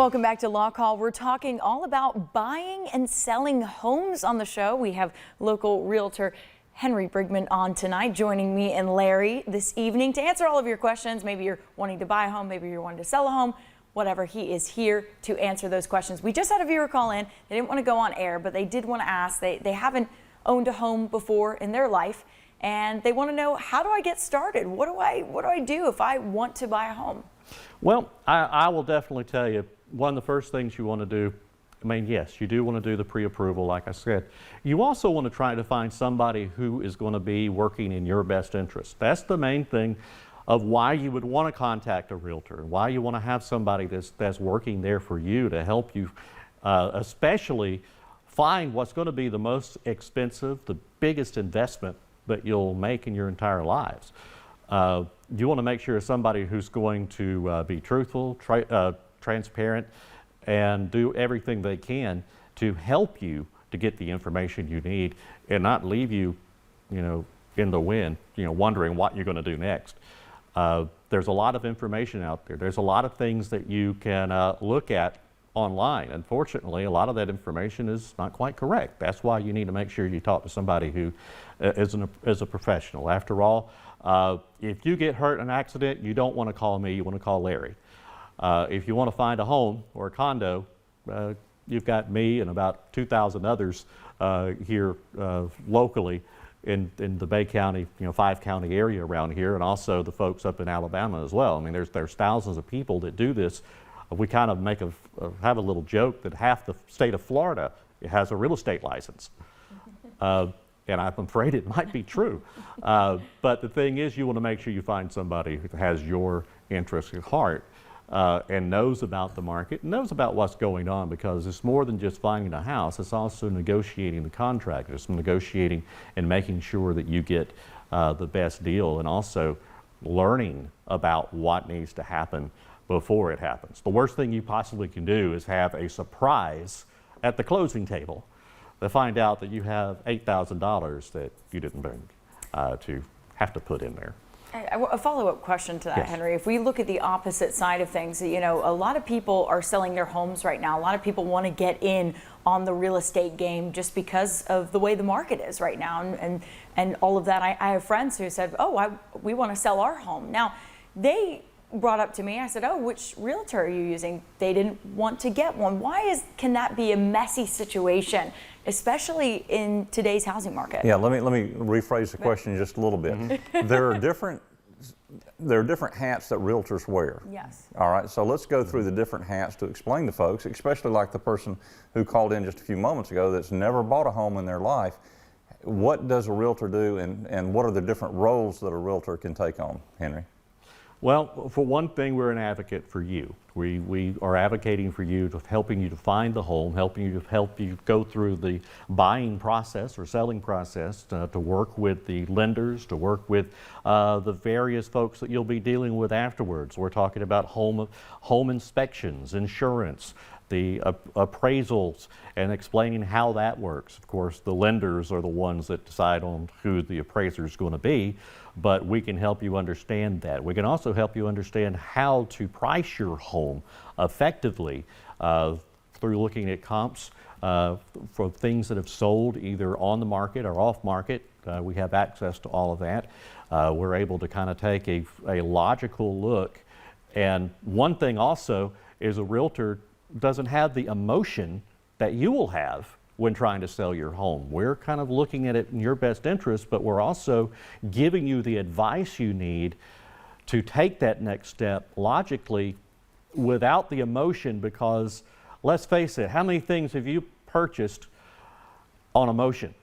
Welcome back to Law Call. We're talking all about buying and selling homes on the show. We have local realtor Henry Brigman on tonight, joining me and Larry this evening to answer all of your questions. Maybe you're wanting to buy a home, maybe you're wanting to sell a home, whatever. He is here to answer those questions. We just had a viewer call in. They didn't want to go on air, but they did want to ask. They haven't owned a home before in their life, and they want to know, how do I get started? What do I do if I want to buy a home? Well, I will definitely tell you, one of the first things you want to do, I mean, yes, you do want to do the pre-approval, like I said. You also want to try to find somebody who is going to be working in your best interest. That's the main thing of why you would want to contact a realtor, and why you want to have somebody that's working there for you to help you, especially find what's going to be the most expensive, the biggest investment that you'll make in your entire lives. You want to make sure it's somebody who's going to be truthful, transparent, and do everything they can to help you to get the information you need and not leave you, in the wind, wondering what you're going to do next. There's a lot of information out there. There's a lot of things that you can look at online. Unfortunately, a lot of that information is not quite correct. That's why you need to make sure you talk to somebody who is a professional. After all, if you get hurt in an accident, you don't want to call me, you want to call Larry. If you want to find a home or a condo, you've got me and about 2,000 others here locally in the Bay County, 5-county area around here, and also the folks up in Alabama as well. I mean, there's thousands of people that do this. We kind of have a little joke that half the state of Florida has a real estate license. And I'm afraid it might be true. But the thing is, you want to make sure you find somebody who has your interests at heart and knows about the market, knows about what's going on, because it's more than just finding a house. It's also negotiating the contract. It's negotiating and making sure that you get the best deal, and also learning about what needs to happen before it happens. The worst thing you possibly can do is have a surprise at the closing table to find out that you have $8,000 that you didn't bring to have to put in there. A follow-up question to that, Yes. Henry. If we look at the opposite side of things, a lot of people are selling their homes right now. A lot of people want to get in on the real estate game just because of the way the market is right now, and all of that. I have friends who said, we want to sell our home. Now, they brought up to me, I said, which realtor are you using? They didn't want to get one. Can that be a messy situation, especially in today's housing market? Yeah, let me rephrase the question just a little bit. There are different hats that realtors wear. Yes. All right, so let's go through the different hats to explain to folks, especially like the person who called in just a few moments ago that's never bought a home in their life. What does a realtor do, and what are the different roles that a realtor can take on, Henry? Well, for one thing, we're an advocate for you. We are advocating for you, helping you to find the home, helping you go through the buying process or selling process, to work with the lenders, to work with the various folks that you'll be dealing with afterwards. We're talking about home inspections, insurance, the appraisals, and explaining how that works. Of course, the lenders are the ones that decide on who the appraiser is going to be, but we can help you understand that. We can also help you understand how to price your home effectively through looking at comps for things that have sold either on the market or off market. We have access to all of that. We're able to kind of take a logical look. And one thing also is a realtor doesn't have the emotion that you will have when trying to sell your home. We're kind of looking at it in your best interest, but we're also giving you the advice you need to take that next step logically without the emotion, because let's face it, how many things have you purchased on emotion?